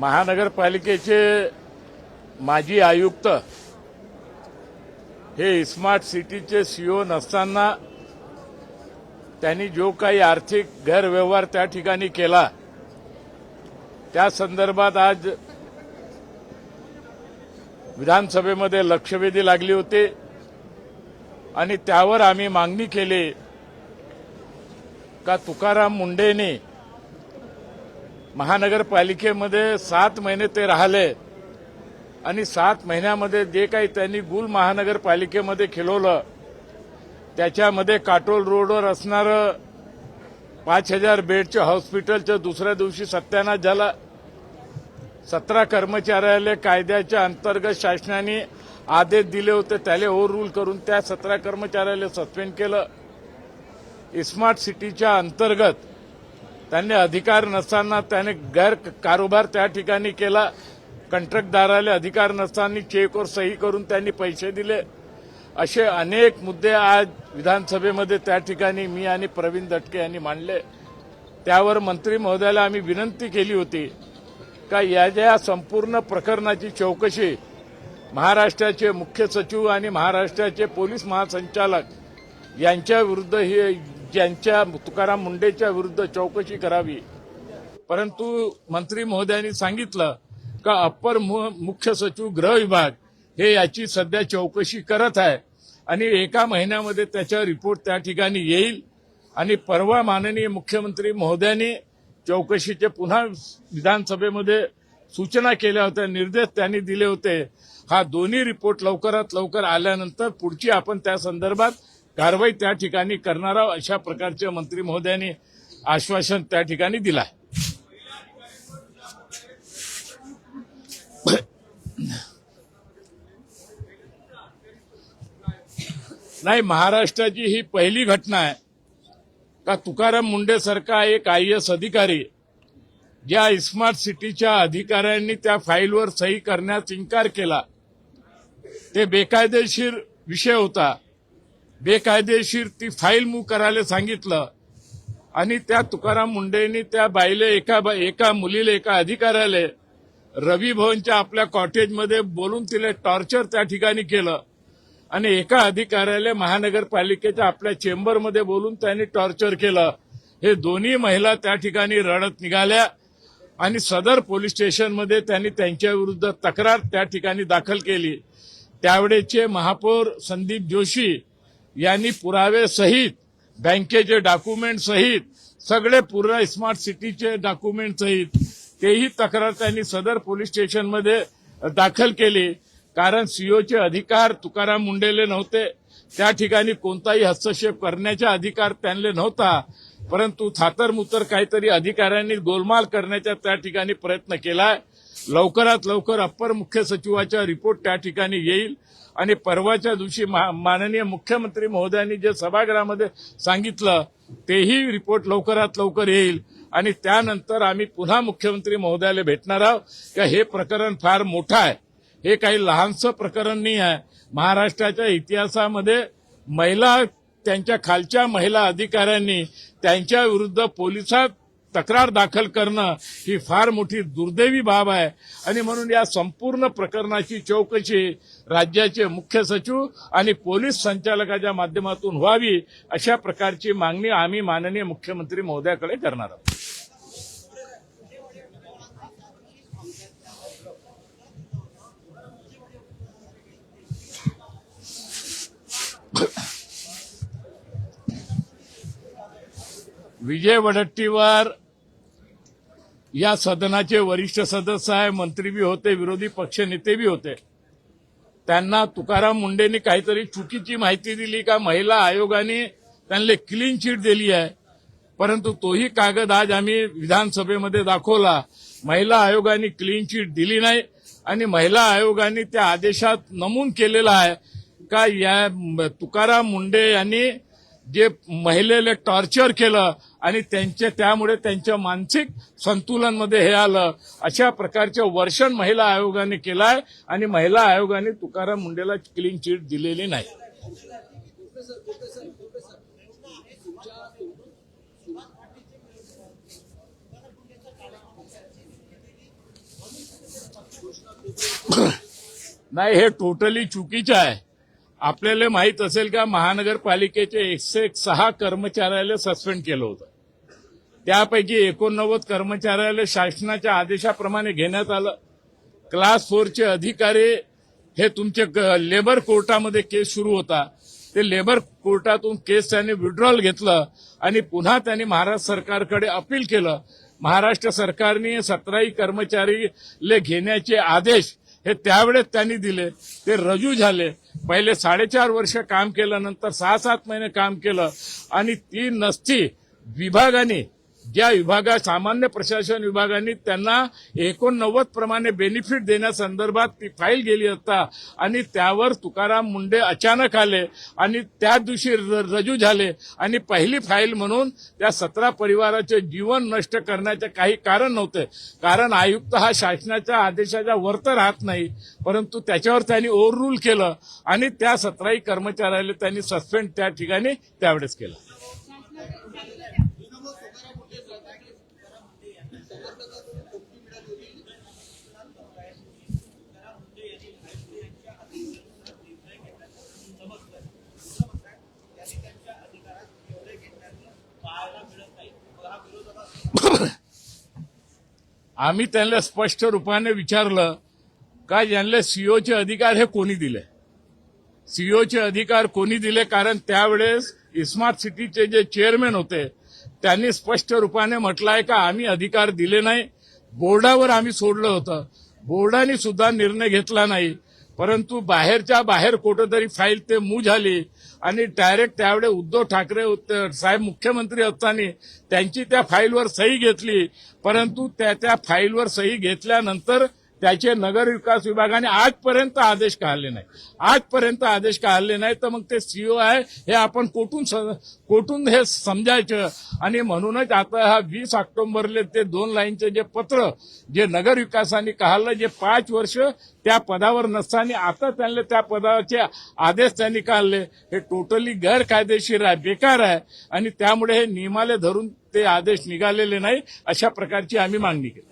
महानगरपालिकेचे माजी आयुक्त हे स्मार्ट सिटीचे सीओ नसताना त्यांनी जो काही आर्थिक गैरव्यवहार त्या ठिकाणी केला त्या संदर्भात आज विधानसभेमध्ये लक्षवेधी लागली होती आणि त्यावर आम्ही मागणी केली का तुकाराम मुंडेंनी महानगरपालिकेमध्ये 7 महिने ते राहिले आणि 7 महिन्यामध्ये जे काही त्यांनी गुल महानगरपालिकेमध्ये खिलवलं त्याच्यामध्ये काटोल रोडवर असणारं 5000 बेडच्या हॉस्पिटलचं दुसऱ्या दिवशी सत्यानाश झाला। 17 कर्मचाऱ्याला कायद्याच्या अंतर्गत शासनाने आदेश दिले होते त्याला ओव्हर रूल करून त्या 17 कर्मचाऱ्याला सस्पेंड केलं। स्मार्ट सिटीच्या अंतर्गत त्यांनी अधिकार नसताना त्याने गैर कारोबार त्या ठिकाणी केला। कंत्राटदाराला अधिकार नसताना चेकवर सही करून त्यांनी पैसे दिले। असे अनेक मुद्दे आज विधानसभेमध्ये त्या ठिकाणी मी आणि प्रवीण दटके यांनी मांडले। त्यावर मंत्री महोदयाला आम्ही विनंती केली होती का या संपूर्ण प्रकरणाची चौकशी महाराष्ट्राचे मुख्य सचिव आणि महाराष्ट्राचे पोलीस महासंचालक यांच्या विरुद्ध ही ज्यांच्या तुकाराम मुंडेच्या विरुद्ध चौकशी करावी। परंतु मंत्री महोदयांनी सांगितलं का अप्पर मुख्य सचिव गृह विभाग हे याची सध्या चौकशी करत आहे आणि 1 महिन्यामध्ये त्याचा रिपोर्ट त्या ठिकाणी येईल आणि परवा माननीय मुख्यमंत्री महोदयांनी चौकशीचे पुन्हा विधानसभेमध्ये सूचना केल्या होत्या, निर्देश त्यांनी दिले होते। हा दोन्ही रिपोर्ट लवकरात लवकर आल्यानंतर पुढची आपण त्या संदर्भात कारवाई त्या ठिकाणी करणार आहोत अशा प्रकारचे मंत्री महोदयांनी आश्वासन त्या ठिकाणी दिलं आहे। नाही, महाराष्ट्राची ही पहिली घटना आहे का तुकाराम मुंडे सारखा एक IAS अधिकारी ज्या स्मार्ट सिटीच्या अधिकाऱ्यांनी त्या फाईलवर सही करण्यास इन्कार केला, ते बेकायदेशीर विषय होता, बेकायदेशीर ती फाईल मूव्ह करायला सांगितलं आणि त्या तुकाराम मुंडेंनी त्या बाईले एका मुलीला एका अधिकाऱ्याला रवी भवनच्या आपल्या कॉटेजमध्ये बोलून तिला टॉर्चर त्या ठिकाणी केलं आणि एका अधिकाऱ्याला महानगरपालिकेच्या आपल्या चेंबरमध्ये बोलून त्यांनी टॉर्चर केलं। हे दोन्ही महिला त्या ठिकाणी रडत निघाल्या आणि सदर पोलीस स्टेशनमध्ये त्यांनी त्यांच्या विरुद्ध तक्रार त्या ठिकाणी दाखल केली। त्यावेळेचे महापौर संदीप जोशी यांनी पुरावे सहित बँकेचे डॉक्युमेंट सहित सगळे पूर्ण स्मार्ट सिटीचे डॉक्युमेंट सहित तेही तक्रार त्यांनी सदर पोलीस स्टेशनमध्ये दाखल केली। कारण सीओचे अधिकार तुकाराम मुंडेले नव्हते, त्या ठिकाणी कोणताही हस्तक्षेप करण्याचा अधिकार त्यांना नव्हता, परंतु थातरमुतर काहीतरी अधिकाऱ्यांनी गोलमाल करण्याचा त्या ठिकाणी प्रयत्न केलाय। लवकरात लवकर अप्पर मुख्य सचिवाचा रिपोर्ट त्या ठिकाणी येईल आणि परवाच्या दिवशी माननीय मुख्यमंत्री महोदयांनी जे सभागृहामध्ये सांगितलं तेही रिपोर्ट लवकरात लवकर येईल आणि त्यानंतर आम्ही पुन्हा मुख्यमंत्री महोदयाला भेटणार आहोत का हे प्रकरण फार मोठं आहे, हे काही लहानसं प्रकरण नाही आहे। महाराष्ट्राच्या इतिहासामध्ये महिला त्यांच्या खालच्या महिला अधिकाऱ्यांनी त्यांच्या विरुद्ध पोलिसात तक्रार दाखल करणं ही फार मोठी दुर्दैवी बाब आहे आणि म्हणून या संपूर्ण प्रकरणाची चौकशी राज्याचे मुख्य सचिव आणि पोलीस संचालकाच्या माध्यमातून व्हावी अशा प्रकारची मागणी आम्ही माननीय मुख्यमंत्री महोदयाकडे करणार आहोत। विजय वडेट्टीवार या सदनाचे वरिष्ठ सदस्य आहे, मंत्री भी होते, विरोधी पक्ष नेते भी होते। त्यांना तुकाराम मुंडेंनी काहीतरी चुकीची माहिती दिली का महिला आयोगाने त्यांना क्लीन चिट दिली आहे, परंतु तोही कागद आज आम्ही विधानसभेमध्ये दाखवला। महिला आयोगाने क्लीन चिट दिली नाही आणि महिला आयोगाने त्या आदेशात नमूद केलेलं आहे का या तुकाराम मुंडे यांनी जे महिलेला टॉर्चर केलं आणि त्यामुळे त्यांच्या मानसिक संतुलनमध्ये हे आलं, अशा प्रकारचे वर्षण महिला आयोगाने केलाय आणि महिला आयोगाने तुकाराम मुंडेला क्लीन चिट दिलेली नाही। नाही, हे टोटली चुकीचं आहे. आपल्याला माहित असेल का महानगरपालिकेचे 106 कर्मचाऱ्याला सस्पेंड केलं होतं. त्यापैकी 89 कर्मचाऱ्याला शासनाच्या आदेशाप्रमाणे घेण्यात आलं. क्लास 4चे अधिकारी हे तुमचे लेबर कोर्टामध्ये केस सुरू होता. ते लेबर कोर्टातून केस त्यांनी विड्रॉल घेतलं आणि पुन्हा त्यांनी महाराष्ट्र सरकारकडे अपील केलं. महाराष्ट्र सरकारने 17 कर्मचारी घेण्याचे आदेश हे त्यावेळेस त्यांनी दिले. ते रजू झाले. पहिले 4.5 वर्ष काम केलं, नंतर 6-7 महिने काम केलं आणि ती नसती विभागाने, ज्या विभागात सामान्य प्रशासन विभागाने त्यांना 89 प्रमाणे बेनिफिट देण्यासंदर्भात ती फाईल गेली असता आणि त्यावर तुकाराम मुंडे अचानक आले आणि त्या दिवशी रजू झाले आणि पहिली फाईल म्हणून त्या 17 परिवाराचे जीवन नष्ट करण्याचे काही कारण नव्हते. कारण आयुक्त हा शासनाच्या आदेशाच्या वर तर राहत नाही, परंतु त्याच्यावर त्यांनी ओव्हररूल केलं आणि त्या 17 कर्मचाऱ्याला त्यांनी सस्पेंड त्या ठिकाणी त्यावेळेस केलं. आम्ही त्यांना स्पष्ट रूपाने विचारलं का यांना सीओचे अधिकार हे कोणी दिले. सीओचे अधिकार कोणी दिले, कारण त्यावेळेस स्मार्ट सिटीचे जे चेअरमॅन होते त्यांनी स्पष्ट रूपाने म्हटलंय का आम्ही अधिकार दिले नाही. बोर्डावर आम्ही सोडलं होतं. बोर्डाने सुद्धा निर्णय घेतला नाही, परंतु बाहेरच्या बाहेर कुठेतरी फाईल ते मूव्ह झाली आणि डायरेक्ट त्यावेळे उद्धव ठाकरे साहेब मुख्यमंत्री असताना त्यांची त्या फाईलवर सही घेतली. परंतु त्या फाईलवर सही घेतल्यानंतर त्याचे नगर विकास विभागाने आजपर्यंत आदेश काढले नाही. तर मग ते सीओ आहे हे आपण कोठून हे समजायचं. आणि म्हणूनच आता हा 20 ऑक्टोबरले ते 2 लाईनचे जे पत्र जे नगर विकासाने काढलं, जे 5 वर्ष त्या पदावर नसताना आता त्यांना त्या पदाचे आदेश त्यांनी काढले, हे टोटली गैरकायदेशीर आहे, बेकार आहे. आणि त्यामुळे हे नियमाले धरून ते आदेश निघालेले नाही. अशा प्रकारची आम्ही मागणी केली.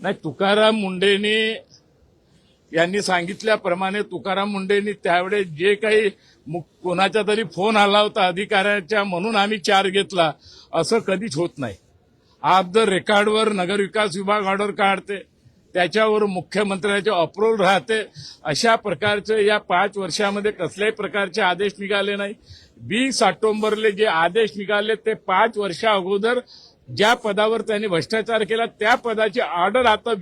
नाही, तुकाराम मुंडेंनी यांनी सांगितल्याप्रमाणे तुकाराम मुंडेंनी त्यावेळेस जे काही कोणाचा तरी फोन आला होता अधिकाऱ्याच्या म्हणून आम्ही चार्ज घेतला, असं कधीच होत नाही. ऑफ द रेकॉर्डवर नगर विकास विभाग ऑर्डर काढते, त्याच्यावर मुख्यमंत्र्याचे अप्रूव्हल राहते. अशा प्रकारचे या 5 वर्षामध्ये कसल्याही प्रकारचे आदेश निघाले नाही. 20 ऑक्टोबरले जे आदेश निघाले ते 5 वर्षा अगोदर ज्या पदावर त्यांनी भ्रष्टाचार केला त्या पदाची ऑर्डर आता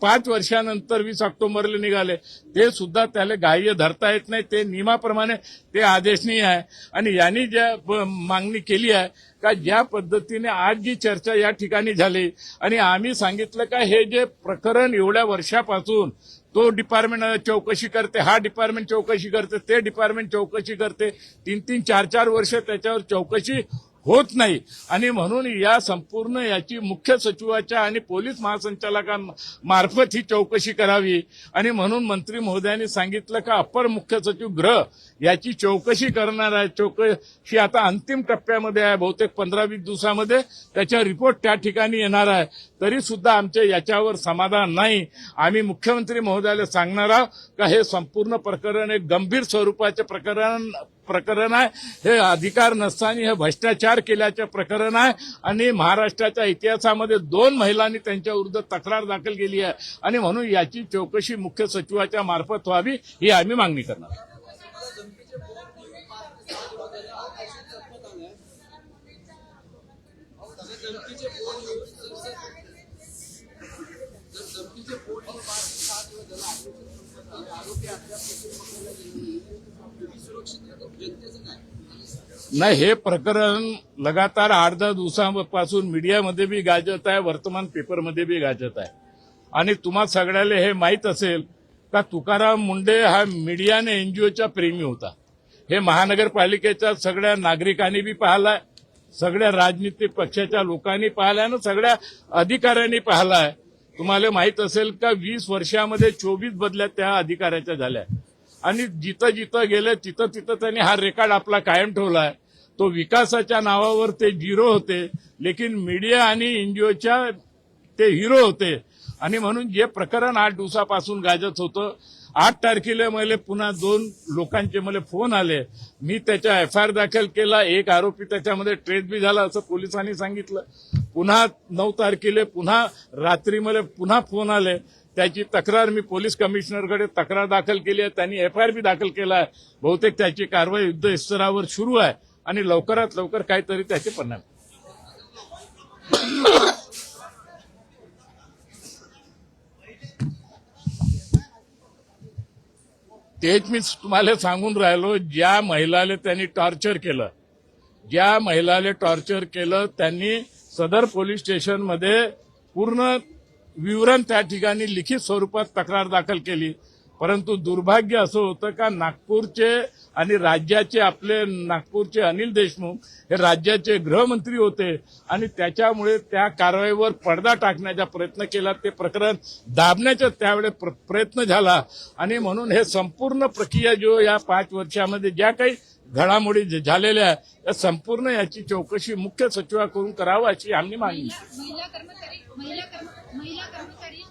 5 वर्षानंतर 20 ऑक्टोबरला निघाले. ते सुद्धा त्याला ग्राह्य धरता येत नाही. ते नियमाप्रमाणे ते आदेश नाही आहे. आणि यांनी ज्या मागणी केली आहे का ज्या पद्धतीने आज जी चर्चा या ठिकाणी झाली आणि आम्ही सांगितलं का हे जे प्रकरण एवढ्या वर्षापासून तो डिपार्टमेंट चौकशी करते, हा डिपार्टमेंट चौकशी करते, ते डिपार्टमेंट चौकशी करते, 3-3, 4-4 वर्ष त्याच्यावर चौकशी होत नाही. आणि म्हणून या संपूर्ण याची मुख्य सचिवाच्या आणि पोलीस महासंचालकांमार्फत ही चौकशी करावी. आणि म्हणून मंत्री महोदयांनी सांगितलं का अपर मुख्य सचिव गृह याची चौकशी करणार आहे. चौकशी आता अंतिम टप्प्यामध्ये आहे. बहुतेक 15-20 दिवसामध्ये त्याचा रिपोर्ट त्या ठिकाणी येणार आहे. तरी सुद्धा आमचे याच्यावर समाधान नाही. आम्ही मुख्यमंत्री महोदयाला सांगणार आहोत का हे संपूर्ण प्रकरण एक गंभीर स्वरूपाचे प्रकरण आहे. हे अधिकार नसताना हे भ्रष्टाचार केल्याचे प्रकरण आहे. आणि महाराष्ट्राच्या इतिहासामध्ये 2 महिलांनी त्यांच्या विरुद्ध तक्रार दाखल केली आहे. आणि म्हणून याची चौकशी मुख्य सचिवाच्या मार्फत व्हावी ही आम्ही मागणी करणार. नाही, हे प्रकरण लगातार 8-10 दिवसांपासून मीडियामध्ये बी गाजत आहे, वर्तमान पेपरमध्ये बी गाजत आहे. आणि तुम्हा सगळ्याला हे माहीत असेल का तुकाराम मुंडे हा मीडियाने एनजीओचा प्रेमी होता. हे महानगरपालिकेच्या सगळ्या नागरिकांनी बी पाहिलाय, सगळ्या राजनीतिक पक्षाच्या लोकांनी पाहिलाय आणि सगळ्या अधिकाऱ्यांनी पाहिलाय तुम्हाला माहित असेल का 20 वर्षामध्ये 24 बदल्या त्या अधिकाऱ्याच्या झाल्या आणि जिथं जिथं गेले तिथं तिथं त्यांनी हा रेकॉर्ड आपला कायम ठेवलाय. तो विकासाच्या नावावर ते झिरो होते, लेकिन मीडिया आणि एनजीओच्या ते हिरो होते. आणि म्हणून जे प्रकरण 8 दिवसापासून गाजत होतं, 8 तारखेला मला पुन्हा 2 लोकांचे मला फोन आले. मी त्याच्या एफआयआर दाखल केला. एक आरोपी त्याच्यामध्ये ट्रेस बी झाला असं पोलिसांनी सांगितलं. पुन्हा 9 तारखेला पुन्हा रात्री मला पुन्हा फोन आले. त्याची तक्रार मी पोलीस कमिशनरकडे तक्रार दाखल केली आहे. त्यांनी एफआयआर बी दाखल केला आहे. बहुतेक त्याची कारवाई युद्ध स्तरावर सुरू आहे आणि लवकरात लवकर काहीतरी त्याचे परिणाम. तेच मी तुम्हाला सांगून राहिलो. ज्या महिलाला त्यांनी टॉर्चर केलं, त्यांनी सदर पोलीस स्टेशनमध्ये पूर्ण विवरण त्या ठिकाणी लिखित स्वरूपात तक्रार दाखल केली. परंतु दुर्भाग्य असं होतं का नागपूरचे आणि राज्याचे आपले नागपूरचे अनिल देशमुख हे राज्याचे गृहमंत्री होते आणि त्याच्यामुळे त्या कारवाईवर पडदा टाकण्याचा प्रयत्न केला. ते प्रकरण दाबण्याचा त्यावेळेस प्रयत्न झाला आणि म्हणून हे संपूर्ण प्रक्रिया जो या 5 वर्षामध्ये ज्या काही घडामोडी झालेल्या आहेत, त्या संपूर्ण याची चौकशी मुख्य सचिवाकडून करावं अशी आम्ही मागणी. महिला कर्मचारी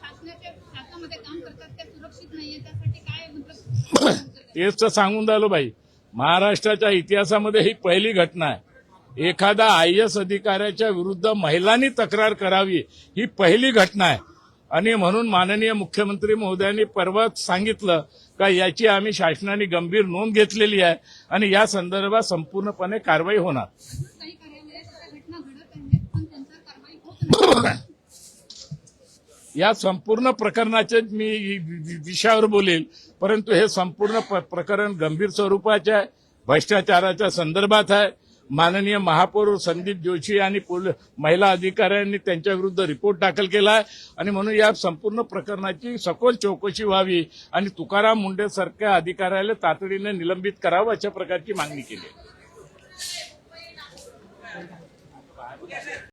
शासनामध्ये काम करतात, त्या सुरक्षित नाहीये, त्यासाठी काय मतलब तेच तर सांगून राहिलो बाई. महाराष्ट्राच्या इतिहासामध्ये ही पहिली घटना आहे. एखादा IAS अधिकाऱ्याच्या विरुद्ध महिलांनी तक्रार करावी ही पहिली घटना आहे. आणि म्हणून माननीय मुख्यमंत्री महोदयांनी परवाच सांगितलं का याची आम्ही शासनाने गंभीर नोंद घेतलेली आहे आणि या संदर्भात संपूर्णपणे कारवाई होणार. काही कार्यालयात अशा घटना घडत आहेत पण त्यांच्यावर कारवाई होत नाही. या संपूर्ण प्रकरणाचे मी विषयावर बोलेल, परंतु हे संपूर्ण प्रकरण गंभीर स्वरूपाचे आहे, भ्रष्टाचाराच्या संदर्भात आहे. माननीय महापौर संदीप जोशी आणि महिला अधिकाऱ्यांनी त्यांच्या विरुद्ध रिपोर्ट दाखल केला आहे आणि म्हणून या संपूर्ण प्रकरणाची सखोल चौकशी व्हावी आणि तुकाराम मुंढे सारख्या अधिकाऱ्याला तातडीने निलंबित करावं अशा प्रकारची मागणी केली आहे.